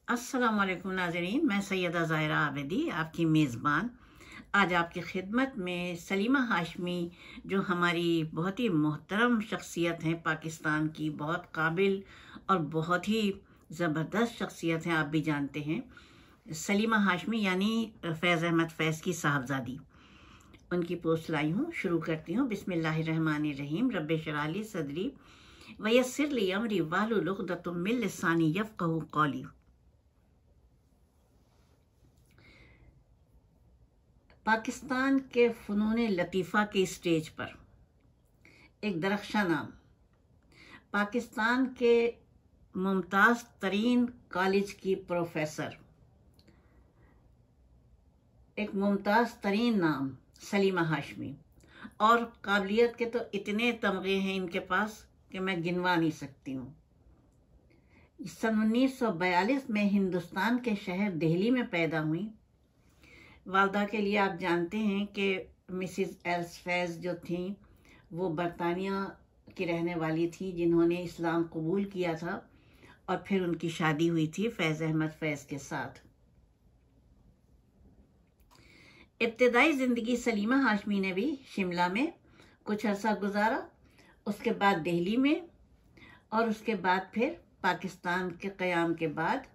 अस्सलाम वालेकुम नाज़रीन, मैं सैयदा ज़ाहिरा आबिदी आपकी मेज़बान आज आपकी खिदमत में सलीमा हाशमी, जो हमारी बहुत ही मोहतरम शख्सियत हैं, पाकिस्तान की बहुत काबिल और बहुत ही ज़बरदस्त शख्सियत हैं। आप भी जानते हैं सलीमा हाशमी यानी फैज़ अहमद फैज़ की साहबजादी। उनकी पोस्ट लाई हूँ, शुरू करती हूँ। बिस्मिल्लाहिर्रहमानिर्रहीम। रब्बे शरह ली सदरी वयस्सिर ली अमरी वाहलुल उक़दतम मिन लिसानी यफ़क़हू क़ौली। पाकिस्तान के फ़नून लतीफ़ा की स्टेज पर एक दरख्शां नाम, पाकिस्तान के मुमताज़ तरीन कॉलेज की प्रोफेसर, एक मुमताज़ तरीन नाम सलीमा हाशमी, और काबिलियत के तो इतने तमगे हैं इनके पास कि मैं गिनवा नहीं सकती हूँ। सन 1942 में हिंदुस्तान के शहर दिल्ली में पैदा हुई। वालदा के लिए आप जानते हैं कि मिसिज़ एल्स फैज़ जो थी वो बरतानिया की रहने वाली थी, जिन्होंने इस्लाम कबूल किया था और फिर उनकी शादी हुई थी फैज़ अहमद फैज़ के साथ। इब्तदाई ज़िंदगी सलीमा हाशमी ने भी शिमला में कुछ अरसा गुजारा, उसके बाद दिल्ली में, और उसके बाद फिर पाकिस्तान के क़याम के बाद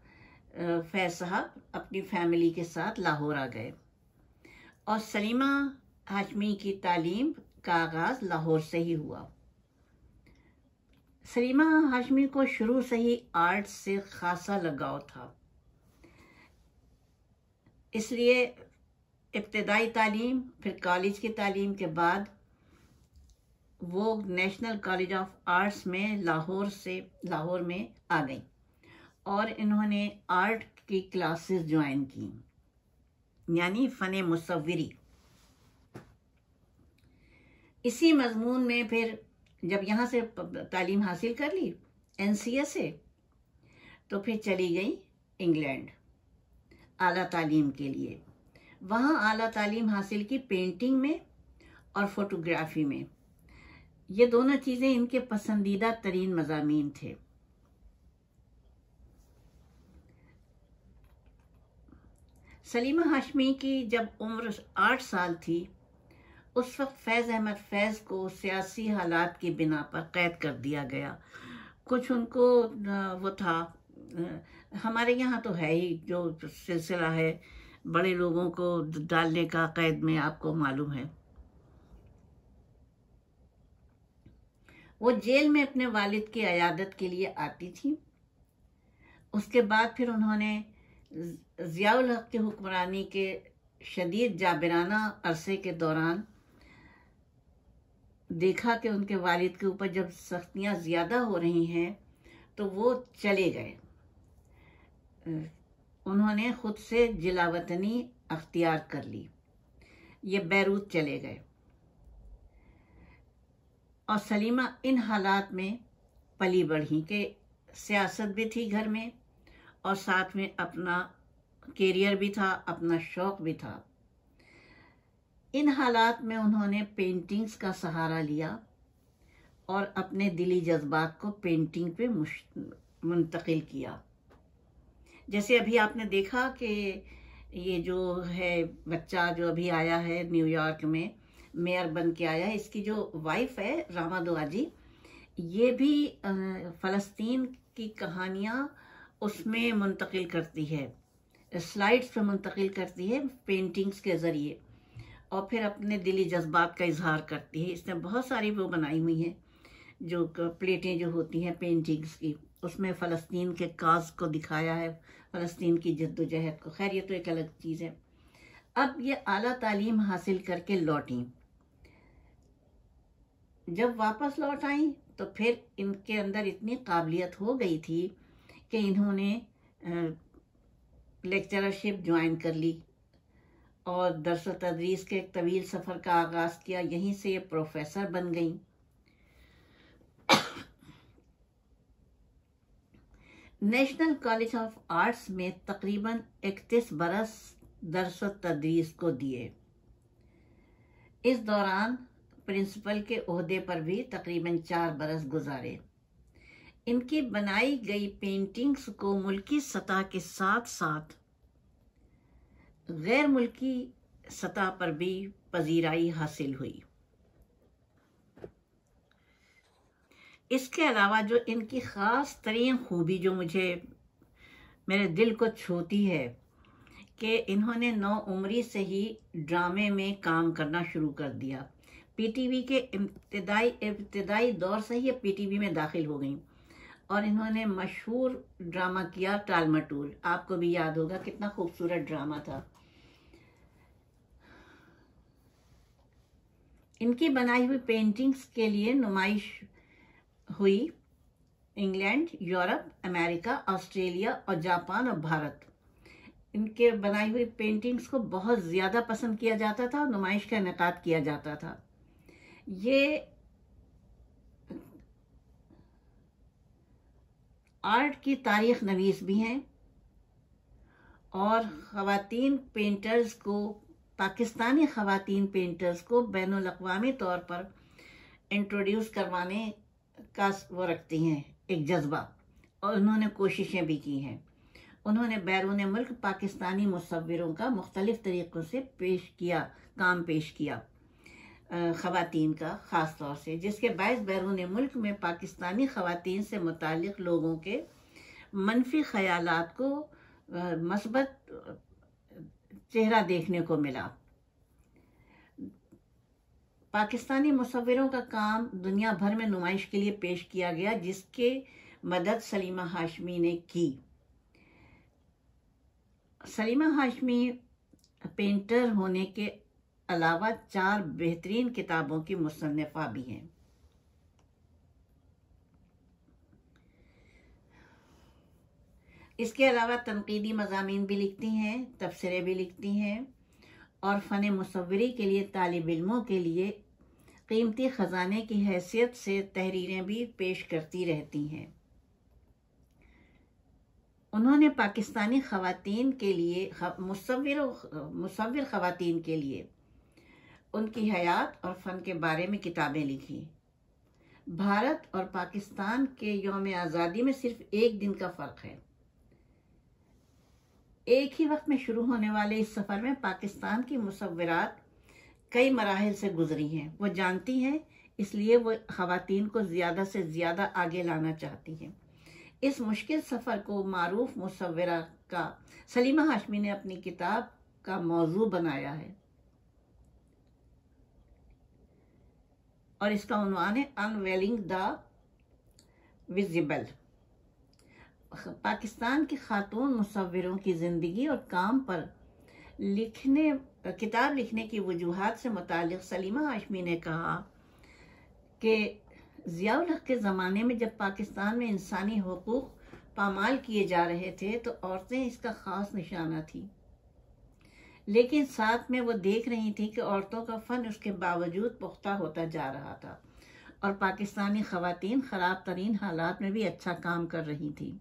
फैज़ साहब अपनी फैमिली के साथ लाहौर आ गए और सलीमा हाशमी की तालीम का आगाज़ लाहौर से ही हुआ। सलीमा हाशमी को शुरू से ही आर्ट से खासा लगाव था, इसलिए इब्तदाई तालीम, फिर कॉलेज की तालीम के बाद वो नेशनल कॉलेज ऑफ आर्ट्स में लाहौर में आ गई और इन्होंने आर्ट की क्लासेस ज्वाइन की, यानी फ़न मुसव्विरी। इसी मजमून में फिर जब यहाँ से तालीम हासिल कर ली NCA से, तो फिर चली गई इंग्लैंड आला तालीम के लिए। वहाँ आला तालीम हासिल की पेंटिंग में और फोटोग्राफी में। ये दोनों चीज़ें इनके पसंदीदा तरीन मज़ामीन थे। सलीमा हाशमी की जब उम्र 8 साल थी, उस वक्त फैज़ अहमद फैज़ को सियासी हालात की बिना पर कैद कर दिया गया। कुछ उनको वो था, हमारे यहाँ तो है ही जो सिलसिला है बड़े लोगों को डालने का कैद में, आपको मालूम है। वो जेल में अपने वालिद की अयादत के लिए आती थी। उसके बाद फिर उन्होंने ज़ियाउल हक की हुक्मरानी के शदीद जाबिराना अरसे के दौरान देखा कि उनके वालिद के ऊपर जब सख्तियाँ ज़्यादा हो रही हैं, तो वो चले गए। उन्होंने खुद से जिलावतनी अख्तियार कर ली, ये बैरूत चले गए। और सलीमा इन हालात में पली बढ़ी कि सियासत भी थी घर में और साथ में अपना कैरियर भी था, अपना शौक़ भी था। इन हालात में उन्होंने पेंटिंग्स का सहारा लिया और अपने दिली जज्बात को पेंटिंग पे मुंतकिल किया। जैसे अभी आपने देखा कि ये जो है बच्चा जो अभी आया है न्यूयॉर्क में मेयर बन के आया है, इसकी जो वाइफ है रामा दुआजी, ये भी फ़लस्तीन की कहानियाँ उसमें मुंतकिल करती है, स्लाइड्स पे मुंतकिल करती है पेंटिंग्स के ज़रिए, और फिर अपने दिली जज्बात का इजहार करती है। इसने बहुत सारी वो बनाई हुई हैं, जो प्लेटें जो होती हैं पेंटिंग्स की, उसमें फ़लस्तीन के काज को दिखाया है, फ़लस्तीन की जद्दोजहद को। खैर, ये तो एक अलग चीज़ है। अब ये आला तालीम हासिल करके लौटी। जब वापस लौट आई तो फिर इनके अंदर इतनी काबिलियत हो गई थी कि इन्होंने लेक्चरशिप ज्वाइन कर ली और दर्स तदरीस के एक तवील सफ़र का आगाज़ किया। यहीं से ये प्रोफेसर बन गई। नेशनल कॉलेज ऑफ आर्ट्स में तकरीबन 31 बरस दर्स तदरीस को दिए। इस दौरान प्रिंसिपल के ओहदे पर भी तकरीबन 4 बरस गुजारे। इनकी बनाई गई पेंटिंग्स को मुल्की सतह के साथ साथ गैर मुल्की सतह पर भी पजीराई हासिल हुई। इसके अलावा जो इनकी ख़ास तरीन खूबी जो मुझे मेरे दिल को छूती है कि इन्होंने 9 उम्री से ही ड्रामे में काम करना शुरू कर दिया। पीटीवी के इब्तिदाई दौर से ही पीटीवी में दाखिल हो गई और इन्होंने मशहूर ड्रामा किया टाल मटोल। आपको भी याद होगा कितना खूबसूरत ड्रामा था। इनकी बनाई हुई पेंटिंग्स के लिए नुमाइश हुई इंग्लैंड, यूरोप, अमेरिका, ऑस्ट्रेलिया और जापान और भारत। इनके बनाई हुई पेंटिंग्स को बहुत ज़्यादा पसंद किया जाता था और नुमाइश का इनेकाद किया जाता था। ये आर्ट की तारीख नवीस भी हैं और ख़वातीन पेंटर्स को, पाकिस्तानी ख़वातीन पेंटर्स को बैनुल अक़वामी तौर पर इंट्रोड्यूस करवाने का वो रखती हैं एक जज्बा, और उन्होंने कोशिशें भी की हैं। उन्होंने बैरून मुल्क पाकिस्तानी मुसव्विरों का मुख्तलिफ तरीक़ों से काम पेश किया ख़वातीन का ख़ास तौर से, जिसके बायस बैरून मुल्क में पाकिस्तानी ख़वातीन से मुताल्लिक़ लोगों के मनफी ख़यालात को मस्बत चेहरा देखने को मिला। पाकिस्तानी मुसव्विरों का काम दुनिया भर में नुमाइश के लिए पेश किया गया, जिसके मदद सलीमा हाशमी ने की। सलीमा हाशमी पेंटर होने के अलावा 4 बेहतरीन किताबों की मुसन्निफ़ा भी हैं। इसके अलावा तनकीदी मज़ामीन भी लिखती हैं, तबसरे भी लिखती हैं और फ़न मुसव्विरी के लिए तालिब इल्मों के लिए कीमती ख़जाने की हैसियत से तहरीरें भी पेश करती रहती हैं। उन्होंने पाकिस्तानी ख़वातीन के लिए, मुसव्विर ख़वातीन के लिए उनकी हयात और फ़न के बारे में किताबें लिखी। भारत और पाकिस्तान के यौम आज़ादी में सिर्फ 1 दिन का फ़र्क है। एक ही वक्त में शुरू होने वाले इस सफ़र में पाकिस्तान की मुसव्विरात कई मराहिल से गुजरी हैं। वो जानती हैं, इसलिए वो ख़वातीन को ज़्यादा से ज़्यादा आगे लाना चाहती हैं। इस मुश्किल सफ़र को मारूफ मुसव्विरा का सलीमा हाशमी ने अपनी किताब का मौजू बनाया है और इसका उन्वान है अनवेलिंग द विजिबल। पाकिस्तान की खातून मुसव्विरों की ज़िंदगी और काम पर किताब लिखने की वजूहात से मुताल्लिक़ सलीमा हाशमी ने कहा कि ज़ियाउल हक़ के ज़माने में जब पाकिस्तान में इंसानी हुकूक़ पामाल किए जा रहे थे तो औरतें इसका ख़ास निशाना थी, लेकिन साथ में वो देख रही थी कि औरतों का फ़न उसके बावजूद पुख्ता होता जा रहा था और पाकिस्तानी ख़वातीन ख़राब तरीन हालात में भी अच्छा काम कर रही थी।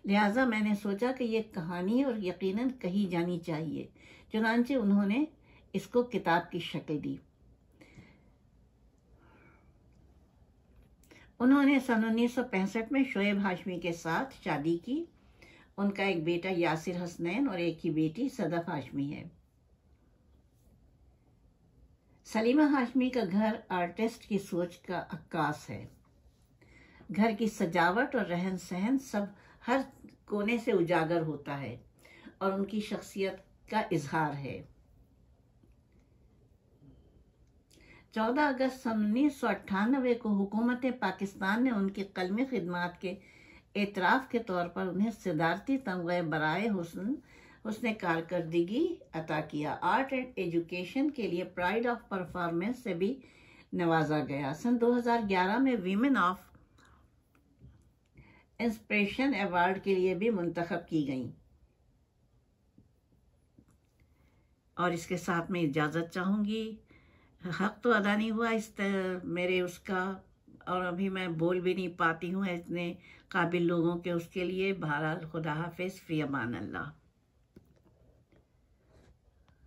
लिहाजा मैंने सोचा कि ये कहानी और यकीनन कही जानी चाहिए, चुनांचे उन्होंने इसको किताब की शक्ल दी। उन्होंने सन 1965 में शोएब हाशमी के साथ शादी की। उनका एक बेटा यासिर हसनैन और एक ही बेटी सदफ हाशमी है। सलीमा हाशमी का घर आर्टिस्ट की सोच का अक्कास है। घर की सजावट और रहन सहन सब हर कोने से उजागर होता है और उनकी शख्सियत का इजहार है। 14 अगस्त सन 1998 को हुकूमत पाकिस्तान ने उनकी कलमी खिदमात के एतराफ़ के तौर पर उन्हें सदारती तमग़े बराए हुस्न कारकर्दगी अता किया। आर्ट एंड एजुकेशन के लिए प्राइड ऑफ परफॉर्मेंस से भी नवाजा गया। सन 2011 में वीमेन ऑफ इंस्पिरेशन अवार्ड के लिए भी मुंतखब की गई। और इसके साथ मैं इजाज़त चाहूँगी। हक़ तो अदा नहीं हुआ मेरे उसका, और अभी मैं बोल भी नहीं पाती हूँ इतने काबिल लोगों के उसके लिए। बहरहाल खुदा हाफिज़, फ़ी अमान अल्लाह।